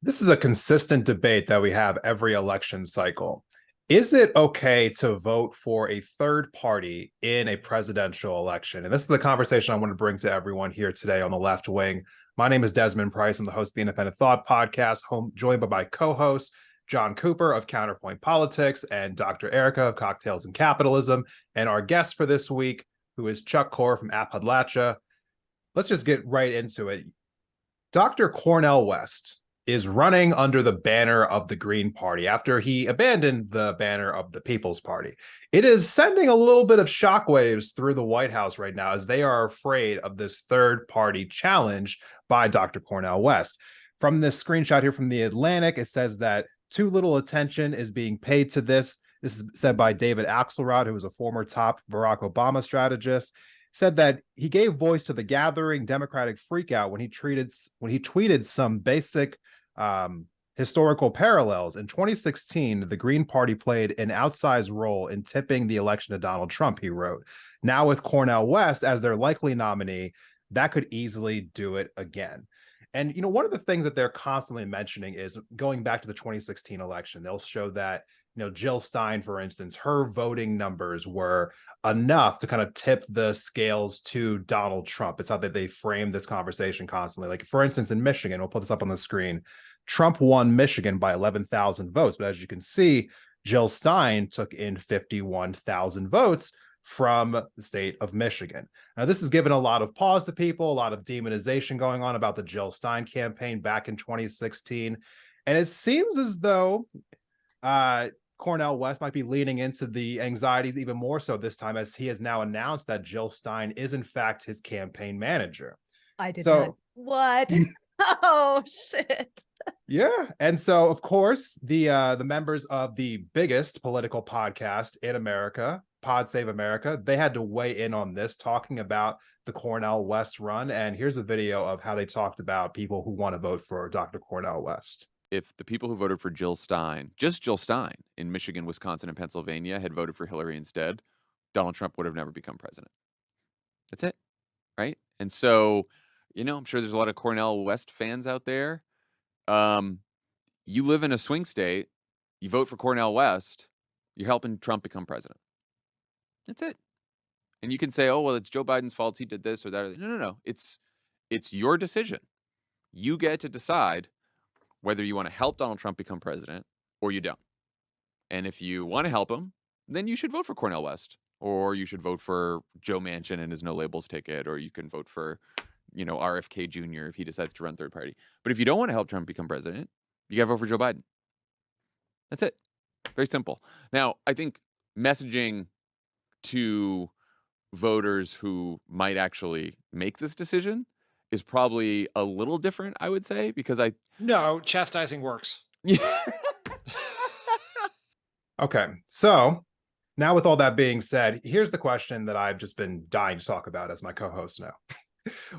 This is a consistent debate that we have every election cycle. Is it okay to vote for a third party in a presidential election? And this is the conversation I want to bring to everyone here today on the left wing. My name is Desmond Price. I'm the host of the Independent Thought Podcast, joined by my co-hosts, John Cooper of Counterpoint Politics and Dr. Erica of Cocktails and Capitalism. And our guest for this week, who is Chuck Core from Appalachia. Let's just get right into it. Dr. Cornel West is running under the banner of the Green Party after he abandoned the banner of the People's Party. It is sending a little bit of shockwaves through the White House right now as they are afraid of this third party challenge by Dr. Cornel West. From this screenshot here from The Atlantic, it says that too little attention is being paid to this. This is said by David Axelrod, who was a former top Barack Obama strategist. Said that he gave voice to the gathering Democratic freakout when he tweeted some basic historical parallels. In 2016, the Green Party played an outsized role in tipping the election to Donald Trump, he wrote. Now with Cornel West as their likely nominee, that could easily do it again. And, one of the things that they're constantly mentioning is going back to the 2016 election, they'll show that, Jill Stein, for instance, her voting numbers were enough to kind of tip the scales to Donald Trump. It's how that they frame this conversation constantly. Like, for instance, in Michigan, we'll put this up on the screen. Trump won Michigan by 11,000 votes. But as you can see, Jill Stein took in 51,000 votes from the state of Michigan. Now, this has given a lot of pause to people, a lot of demonization going on about the Jill Stein campaign back in 2016. And it seems as though Cornel West might be leaning into the anxieties even more so this time, as he has now announced that Jill Stein is in fact his campaign manager. I did not. What? Oh, shit. Yeah. And so, of course, the members of the biggest political podcast in America, Pod Save America, they had to weigh in on this, talking about the Cornel West run. And here's a video of how they talked about people who want to vote for Dr. Cornel West. If the people who voted for Jill Stein, just Jill Stein, in Michigan, Wisconsin, and Pennsylvania had voted for Hillary instead, Donald Trump would have never become president. That's it, right? And so, I'm sure there's a lot of Cornel West fans out there. You live in a swing state, you vote for Cornel West, you're helping Trump become president. That's it. And you can say, oh, well, it's Joe Biden's fault, he did this or that. No. It's your decision. You get to decide whether you want to help Donald Trump become president or you don't. And if you want to help him, then you should vote for Cornel West, or you should vote for Joe Manchin and his no labels ticket, or you can vote for, RFK Jr. if he decides to run third party. But if you don't want to help Trump become president, you got to vote for Joe Biden. That's it. Very simple. Now, I think messaging to voters who might actually make this decision is probably a little different, I would say, because No, chastising works. Okay, so now with all that being said, here's the question that I've just been dying to talk about as my co-host now.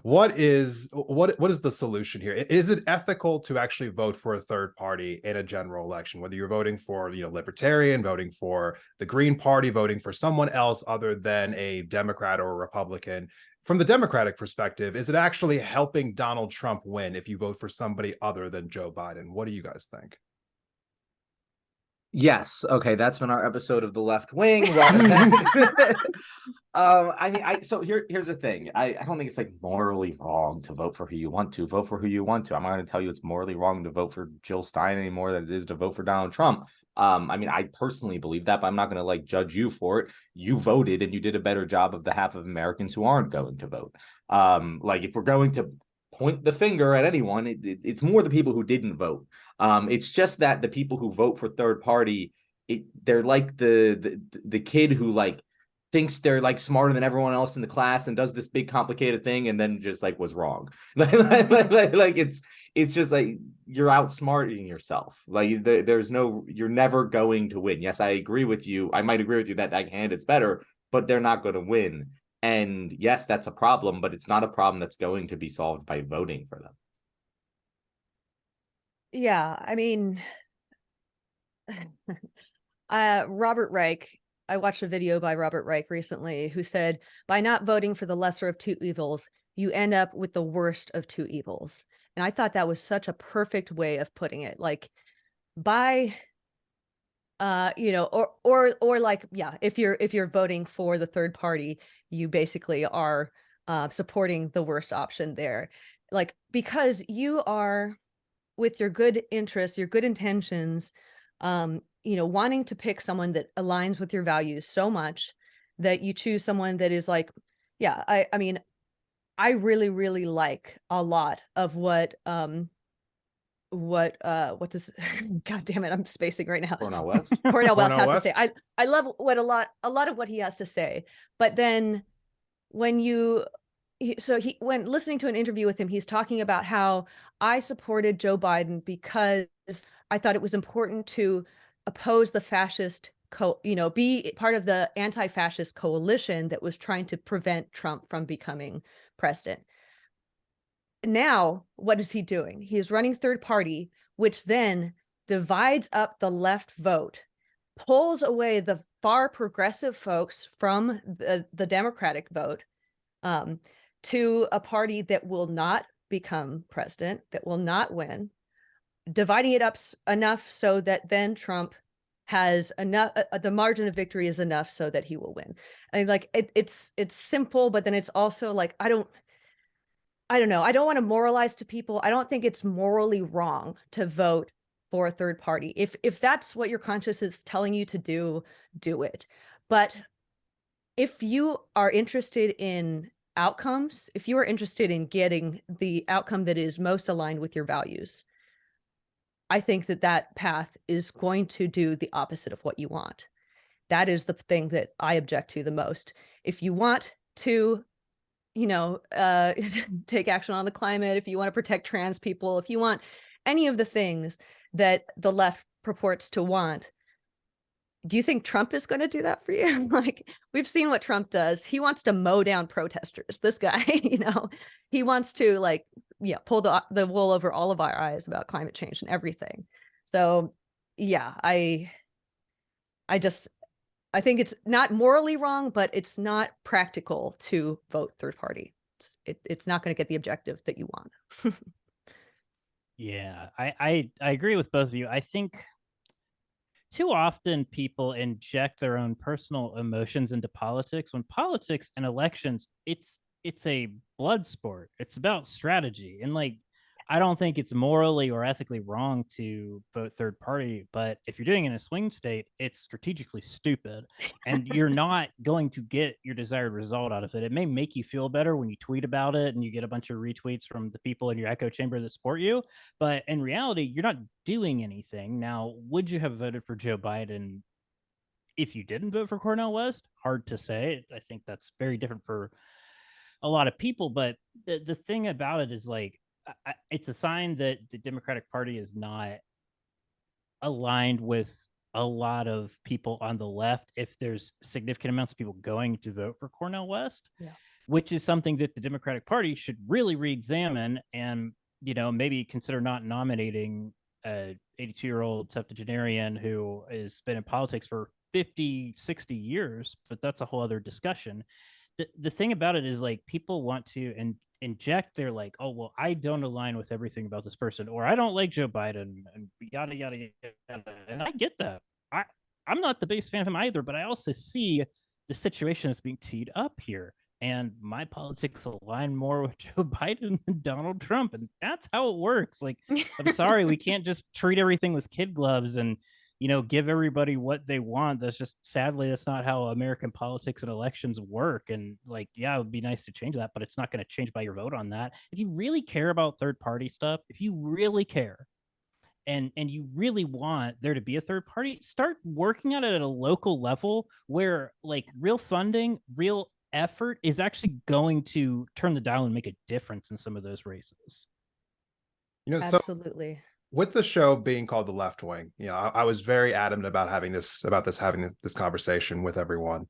What is the solution here? Is it ethical to actually vote for a third party in a general election, whether you're voting for, Libertarian, voting for the Green Party, voting for someone else other than a Democrat or a Republican? From the Democratic perspective, is it actually helping Donald Trump win if you vote for somebody other than Joe Biden? What do you guys think? Yes. Okay, that's been our episode of The Left Wing. So here's the thing. I don't think it's like morally wrong to vote for who you want to. Vote for who you want to. I'm not going to tell you it's morally wrong to vote for Jill Stein any more than it is to vote for Donald Trump. I personally believe that, but I'm not going to judge you for it. You voted and you did a better job of the half of Americans who aren't going to vote. If we're going to point the finger at anyone, it's more the people who didn't vote. It's just that the people who vote for third party, they're like the kid who thinks they're smarter than everyone else in the class and does this big complicated thing and then just was wrong. It's just you're outsmarting yourself. You're never going to win. Yes, I agree with you. I might agree with you that hand it's better, but they're not going to win. And yes, that's a problem, but it's not a problem that's going to be solved by voting for them. Yeah, Robert Reich, I watched a video by Robert Reich recently who said, by not voting for the lesser of two evils, you end up with the worst of two evils. And I thought that was such a perfect way of putting it. Like by or like, yeah, if you're voting for the third party, you basically are supporting the worst option there. Like, because you are, with your good interests, your good intentions, wanting to pick someone that aligns with your values so much that you choose someone that is like, yeah, I mean, I really, really like a lot of what does God damn it, I'm spacing right now. Cornel West. Cornel West Cornel has to say. West? I love what a lot of what he has to say. But then when when listening to an interview with him, he's talking about how I supported Joe Biden because I thought it was important to oppose the fascist be part of the anti-fascist coalition that was trying to prevent Trump from becoming president. Now, what is he doing? He is running third party, which then divides up the left vote, pulls away the far progressive folks from the Democratic vote, to a party that will not become president, that will not win, dividing it up enough so that then Trump has enough, the margin of victory is enough so that he will win. And like it's simple, but then it's also like I don't know. I don't want to moralize to people. I don't think it's morally wrong to vote for a third party. If that's what your conscience is telling you to do it. But if you are interested in outcomes, if you are interested in getting the outcome that is most aligned with your values, I think that path is going to do the opposite of what you want. That is the thing that I object to the most. If you want to take action on the climate, if you want to protect trans people, if you want any of the things that the left purports to want, do you think Trump is going to do that for you? Like, we've seen what Trump does. He wants to mow down protesters. This guy, he wants to pull the wool over all of our eyes about climate change and everything. So yeah, I think it's not morally wrong, but it's not practical to vote third party. It's not going to get the objective that you want. Yeah, I agree with both of you. I think too often people inject their own personal emotions into politics. When politics and elections, it's a blood sport. It's about strategy. And I don't think it's morally or ethically wrong to vote third party, but if you're doing it in a swing state, it's strategically stupid and you're not going to get your desired result out of it. It may make you feel better when you tweet about it and you get a bunch of retweets from the people in your echo chamber that support you, but in reality, you're not doing anything. Now, would you have voted for Joe Biden if you didn't vote for Cornel West? Hard to say. I think that's very different for a lot of people, but the thing about it is it's a sign that the Democratic Party is not aligned with a lot of people on the left if there's significant amounts of people going to vote for Cornel West, which is something that the Democratic Party should really re-examine and, maybe consider not nominating a 82-year-old septuagenarian who has been in politics for 50, 60 years, but that's a whole other discussion. The thing about it is people want to inject their oh, well, I don't align with everything about this person, or I don't like Joe Biden and yada, yada, yada. And I get that. I'm not the biggest fan of him either, but I also see the situation as being teed up here. And my politics align more with Joe Biden than Donald Trump. And that's how it works. I'm sorry, we can't just treat everything with kid gloves and give everybody what they want. Sadly, that's not how American politics and elections work. And it would be nice to change that, but it's not going to change by your vote on that. If you really care about third party stuff, if you really care and you really want there to be a third party, start working on it at a local level where real funding, real effort is actually going to turn the dial and make a difference in some of those races. Absolutely. So with the show being called The Left Wing, I was very adamant about having this conversation with everyone.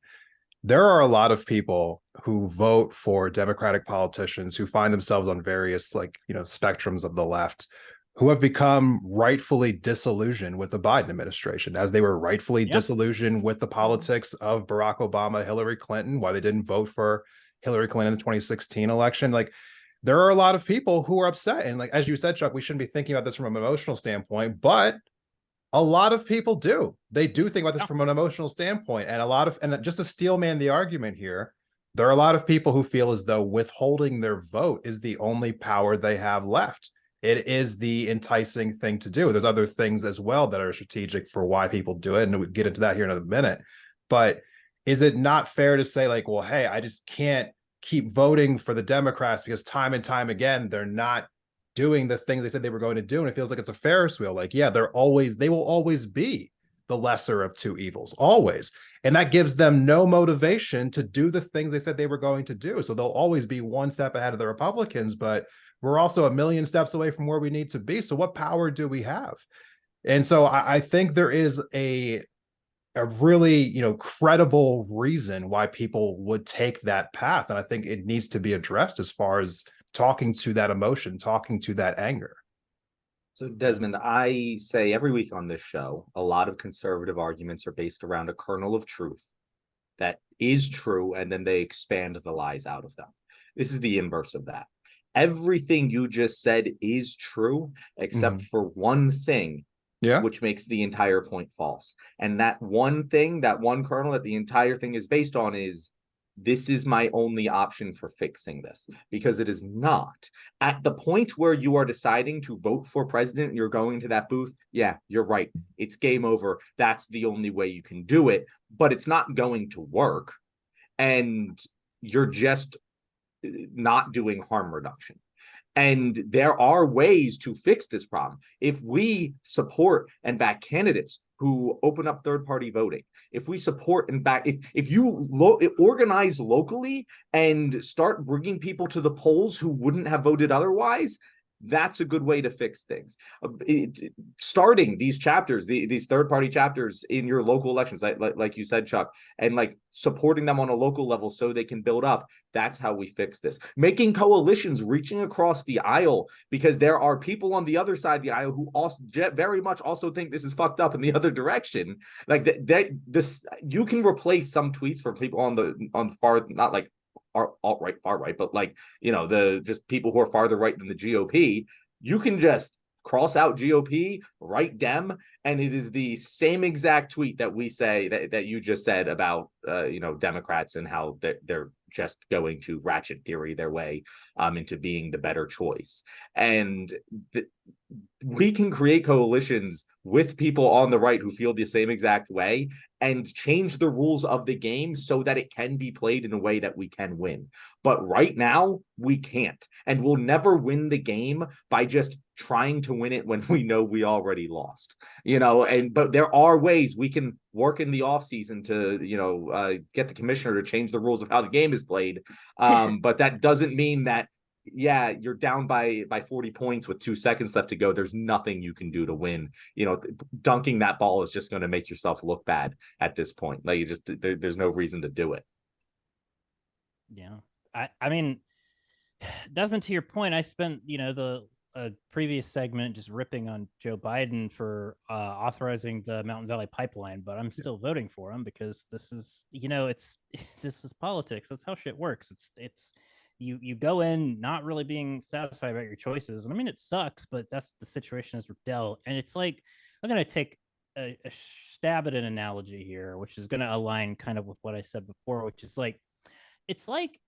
There are a lot of people who vote for Democratic politicians who find themselves on various spectrums of the left, who have become rightfully disillusioned with the Biden administration, as they were rightfully disillusioned with the politics of Barack Obama, Hillary Clinton, why they didn't vote for Hillary Clinton in the 2016 election. there are a lot of people who are upset. And like, as you said, Chuck, we shouldn't be thinking about this from an emotional standpoint, but a lot of people do. They do think about this from an emotional standpoint. And just to steel man the argument here, there are a lot of people who feel as though withholding their vote is the only power they have left. It is the enticing thing to do. There's other things as well that are strategic for why people do it. And we'll get into that here in a minute. But is it not fair to say, like, well, hey, I just can't keep voting for the Democrats because time and time again, they're not doing the things they said they were going to do. And it feels like it's a Ferris wheel. Like, yeah, they will always be the lesser of two evils, always. And that gives them no motivation to do the things they said they were going to do. So they'll always be one step ahead of the Republicans, but we're also a million steps away from where we need to be. So what power do we have? And so I think there is a really, credible reason why people would take that path. And I think it needs to be addressed as far as talking to that emotion, talking to that anger. So, Desmond, I say every week on this show, a lot of conservative arguments are based around a kernel of truth that is true, and then they expand the lies out of them. This is the inverse of that. Everything you just said is true, except for one thing, which makes the entire point false. And that one thing, that one kernel that the entire thing is based on is, this is my only option for fixing this, because it is not. At the point where you are deciding to vote for president, you're going to that booth. Yeah, you're right. It's game over. That's the only way you can do it, but it's not going to work. And you're just not doing harm reduction. And there are ways to fix this problem. If we support and back candidates who open up third-party voting, if we support and back, if you organize locally and start bringing people to the polls who wouldn't have voted otherwise, that's a good way to fix things. Starting these chapters, these third-party chapters in your local elections, like you said, Chuck, and like supporting them on a local level so they can build up. That's how we fix this. Making coalitions, reaching across the aisle, because there are people on the other side of the aisle who also very much also think this is fucked up in the other direction. Like this, you can replace some tweets from people on the far, not like alt-right, far right, but like, the just people who are farther right than the GOP. You can just cross out GOP, write Dem, and it is the same exact tweet that we say that you just said about Democrats and how they're just going to ratchet theory their way into being the better choice. And we can create coalitions with people on the right who feel the same exact way and change the rules of the game so that it can be played in a way that we can win. But right now, we can't. And we'll never win the game by just trying to win it when we know we already lost. But there are ways we can work in the offseason to, get the commissioner to change the rules of how the game is played. But that doesn't mean that, yeah, you're down by 40 points with 2 seconds left to go. There's nothing you can do to win. Dunking that ball is just going to make yourself look bad at this point. Like, there's no reason to do it. Yeah. I mean, Desmond, to your point, I spent, the previous segment just ripping on Joe Biden for authorizing the Mountain Valley Pipeline, but I'm still voting for him because this is, this is politics. That's how shit works. It's you go in not really being satisfied about your choices. And I mean, it sucks, but that's the situation as we're dealt. And it's like, I'm going to take a stab at an analogy here, which is going to align kind of with what I said before, which is like, it's like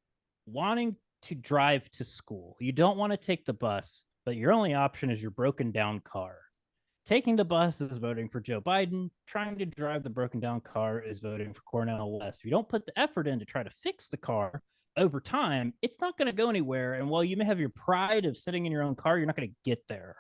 wanting to drive to school. You don't want to take the bus, but your only option is your broken down car. Taking the bus is voting for Joe Biden. Trying to drive the broken down car is voting for Cornel West. If you don't put the effort in to try to fix the car over time, it's not going to go anywhere. And while you may have your pride of sitting in your own car, you're not going to get there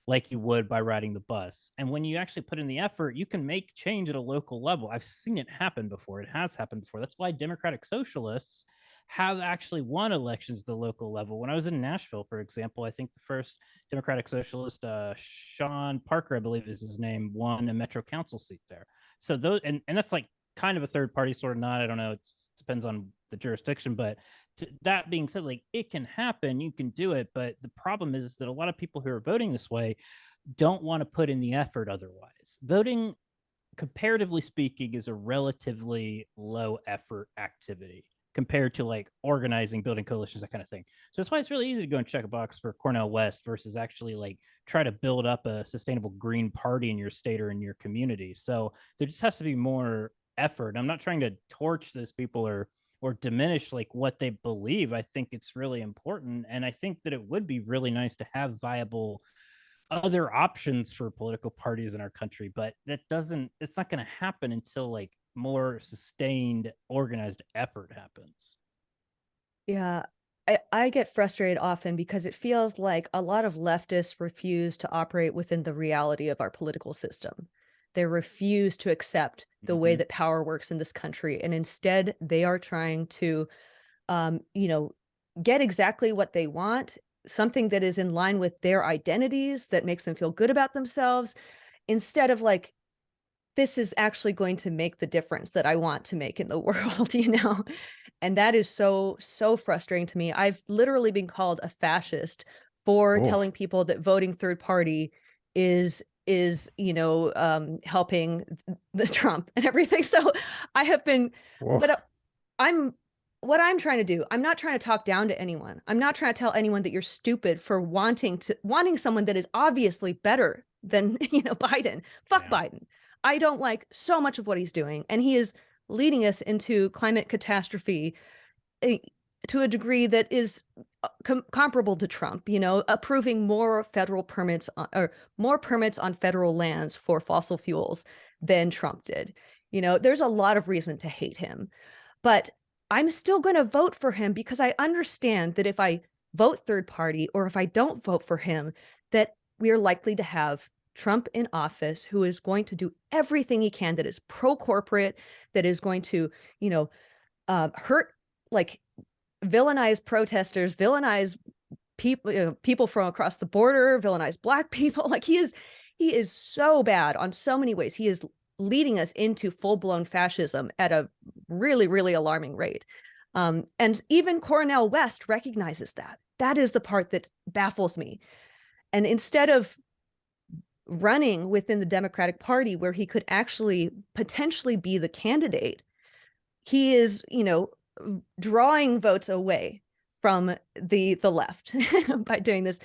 like you would by riding the bus. And when you actually put in the effort, you can make change at a local level. I've seen it happen before. It has happened before. That's why Democratic Socialists have actually won elections at the local level. When I was in Nashville, for example, I think the first Democratic Socialist, Sean Parker, I believe is his name, won a Metro Council seat there. So those, and that's like kind of a third party, sort of not. I don't know. It depends on the jurisdiction, but that being said, like, it can happen, you can do it, but the problem is that a lot of people who are voting this way don't want to put in the effort otherwise. Voting, comparatively speaking, is a relatively low effort activity. compared to like organizing, building coalitions, that kind of thing. So that's why it's really easy to go and check a box for Cornel West versus actually like try to build up a sustainable green party in your state or in your community. So there just has to be more effort. I'm not trying to torch those people or diminish like what they believe. I think it's really important, and I think that it would be really nice to have viable other options for political parties in our country, but it's not going to happen until like more sustained organized effort happens. Yeah, I get frustrated often because it feels like a lot of leftists refuse to operate within the reality of our political system. They refuse to accept the way that power works in this country, and instead they are trying to get exactly what they want, something that is in line with their identities, that makes them feel good about themselves, instead of like, this is actually going to make the difference that I want to make in the world, And that is so, so frustrating to me. I've literally been called a fascist for telling people that voting third party is helping the Trump and everything. So I have been, but what I'm trying to do, I'm not trying to talk down to anyone. I'm not trying to tell anyone that you're stupid for wanting someone that is obviously better than, Biden. Fuck Biden. I don't like so much of what he's doing, and he is leading us into climate catastrophe to a degree that is comparable to Trump, approving more federal permits or more permits on federal lands for fossil fuels than Trump did. There's a lot of reason to hate him, but I'm still going to vote for him because I understand that if I vote third party or if I don't vote for him, that we are likely to have Trump in office who is going to do everything he can that is pro-corporate, that is going to, hurt, like villainize protesters, villainize people, people from across the border, villainize Black people. Like he is so bad on so many ways. He is leading us into full-blown fascism at a really, really alarming rate. And even Cornel West recognizes that. That is the part that baffles me. And instead of running within the Democratic Party where he could actually potentially be the candidate, he is, drawing votes away from the left by doing this.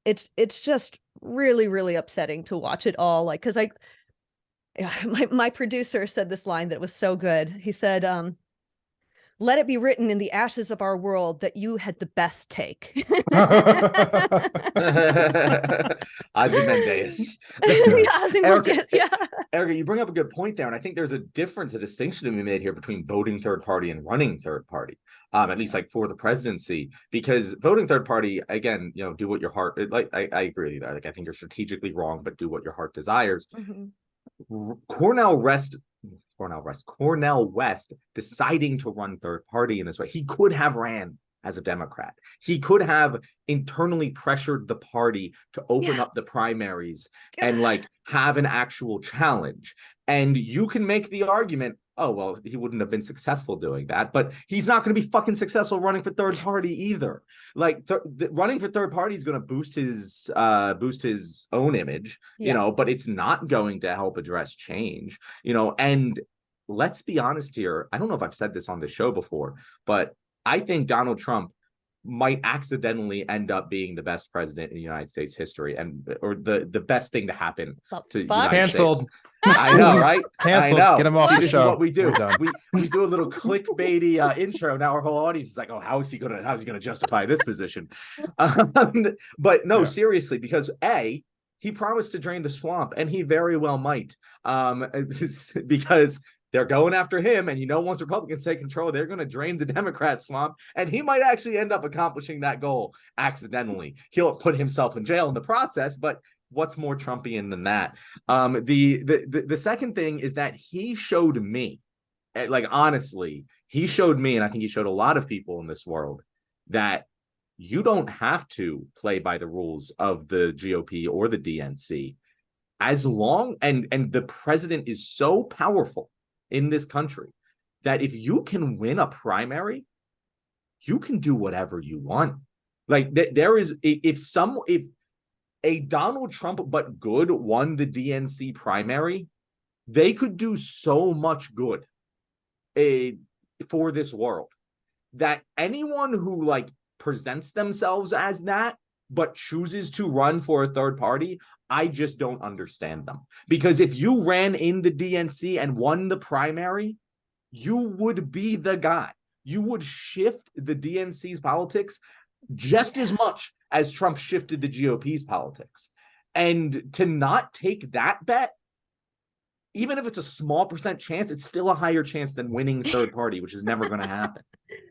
It's just really, really upsetting to watch it all. Like, because my producer said this line that was so good. He said, let it be written in the ashes of our world that you had the best take. Ozymandias. Ozymandias, yeah. Erica, you bring up a good point there, and I think there's a distinction to be made here between voting third party and running third party, at least like for the presidency, because voting third party, again, do what your heart, like I agree with you there. Like I think you're strategically wrong, but do what your heart desires. Cornel West deciding to run third party in this way. He could have ran as a Democrat. He could have internally pressured the party to open up the primaries and like have an actual challenge. And you can make the argument, oh, well, he wouldn't have been successful doing that, but he's not going to be fucking successful running for third party either. Like running for third party is going to boost his own image, but it's not going to help address change, and let's be honest here. I don't know if I've said this on the show before, but I think Donald Trump might accidentally end up being the best president in United States history, or the best thing to happen to United Canceled. States. I know, right? Canceled. I know. Get him off the this show. Is what we do. We do a little clickbaity intro. Now our whole audience is like, "Oh, how's he gonna justify this position?" But no, seriously, because he promised to drain the swamp, and he very well might, because they're going after him, and once Republicans take control, they're going to drain the Democrat swamp, and he might actually end up accomplishing that goal accidentally. He'll put himself in jail in the process, but what's more Trumpian than that? The second thing is that he showed me, like honestly, he showed me, and I think he showed a lot of people in this world, that you don't have to play by the rules of the GOP or the DNC, as long and the president is so powerful in this country that if you can win a primary, you can do whatever you want. Like there is, if a Donald Trump but good won the DNC primary, they could do so much good for this world. that anyone who like presents themselves as that, but chooses to run for a third party, I just don't understand them. Because if you ran in the DNC and won the primary, you would be the guy. You would shift the DNC's politics just as much as Trump shifted the GOP's politics. And to not take that bet, even if it's a small percent chance, it's still a higher chance than winning third party, which is never going to happen.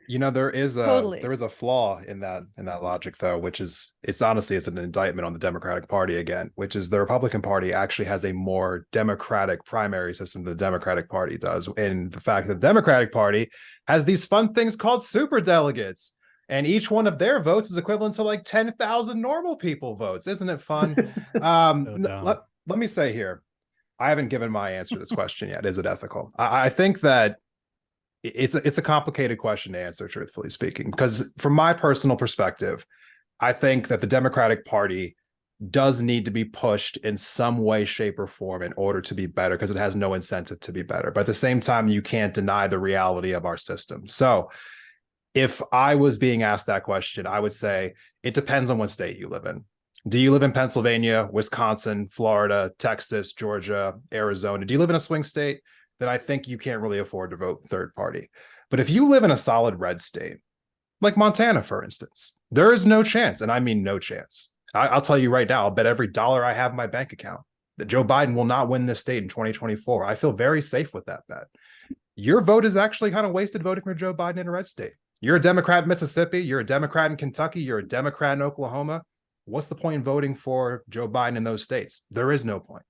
You know, there is Totally. a flaw in that logic, though, which is it's an indictment on the Democratic Party again, which is the Republican Party actually has a more democratic primary system than the Democratic Party does. And the fact that the Democratic Party has these fun things called superdelegates, and each one of their votes is equivalent to like 10,000 normal people votes. Isn't it fun? Let me say here, I haven't given my answer to this question yet. Is it ethical? I think that it's a complicated question to answer, truthfully speaking, because from my personal perspective, I think that the Democratic Party does need to be pushed in some way, shape, or form in order to be better, because it has no incentive to be better. But at the same time, you can't deny the reality of our system. So if I was being asked that question, I would say it depends on what state you live in. Do you live in Pennsylvania, Wisconsin, Florida, Texas, Georgia, Arizona? Do you live in a swing state? Then I think you can't really afford to vote third party. But if you live in a solid red state, like Montana, for instance, there is no chance, and I mean no chance. I'll tell you right now, I'll bet every dollar I have in my bank account that Joe Biden will not win this state in 2024. I feel very safe with that bet. Your vote is actually kind of wasted voting for Joe Biden in a red state. You're a Democrat in Mississippi, you're a Democrat in Kentucky, you're a Democrat in Oklahoma. What's the point in voting for Joe Biden in those states? There is no point.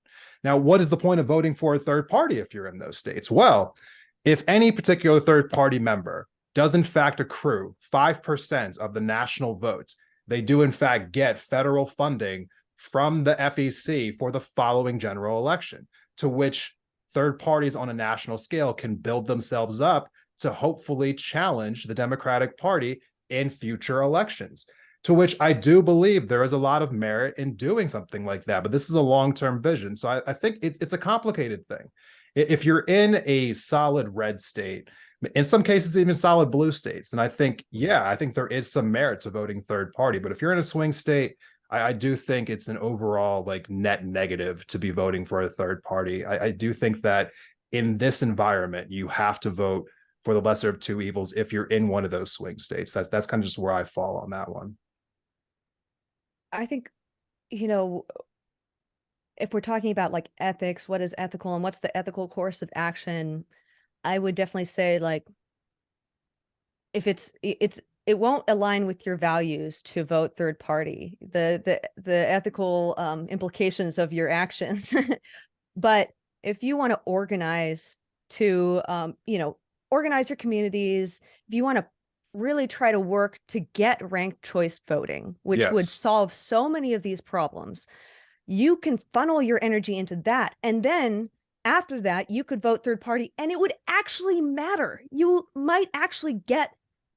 Now, what is the point of voting for a third party if you're in those states? Well, if any particular third party member does in fact accrue 5% of the national votes, they do in fact get federal funding from the FEC for the following general election, to which third parties on a national scale can build themselves up to hopefully challenge the Democratic Party in future elections. To which I do believe there is a lot of merit in doing something like that, but this is a long-term vision. So I think it's a complicated thing. If you're in a solid red state, in some cases even solid blue states, and I think there is some merit to voting third party. But if you're in a swing state, I do think it's an overall like net negative to be voting for a third party. I do think that in this environment, you have to vote for the lesser of two evils if you're in one of those swing states. That's kind of just where I fall on that one. I think, you know, if we're talking about like ethics, what is ethical and what's the ethical course of action, I would definitely say like, if it won't align with your values to vote third party, the ethical implications of your actions. But if you want to organize to, organize your communities, if you want to really try to work to get ranked choice voting, which would solve so many of these problems, you can funnel your energy into that. And then after that, you could vote third party and it would actually matter. You might actually get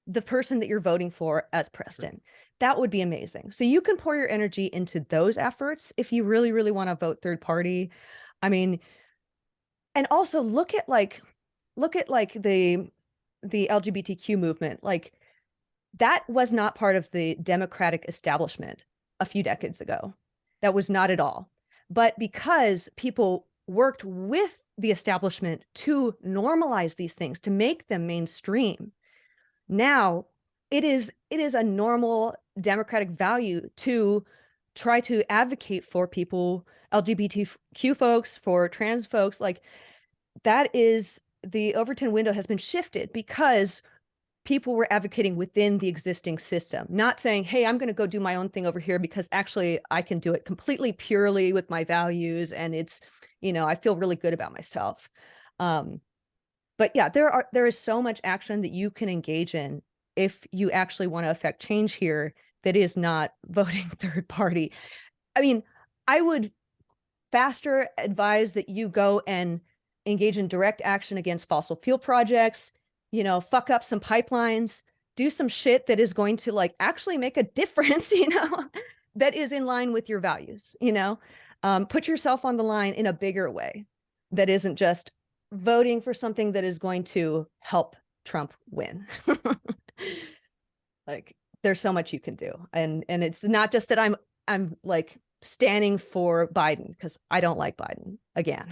the person that you're voting for as president. That would be amazing. So you can pour your energy into those efforts if you really, really want to vote third party. I mean, and also look at the LGBTQ movement. Like, that was not part of the Democratic establishment a few decades ago. That was not at all. But because people worked with the establishment to normalize these things, to make them mainstream, now it is a normal democratic value to try to advocate for people, LGBTQ folks, for trans folks. Like, that is, the Overton window has been shifted because people were advocating within the existing system, not saying, hey, I'm going to go do my own thing over here because actually I can do it completely purely with my values. And it's, I feel really good about myself. But yeah, there is so much action that you can engage in if you actually want to affect change here that is not voting third party. I mean, I would faster advise that you go and engage in direct action against fossil fuel projects, fuck up some pipelines, do some shit that is going to like actually make a difference, that is in line with your values, put yourself on the line in a bigger way that isn't just voting for something that is going to help Trump win. Like there's so much you can do. And it's not just that I'm like standing for Biden, because I don't like Biden again.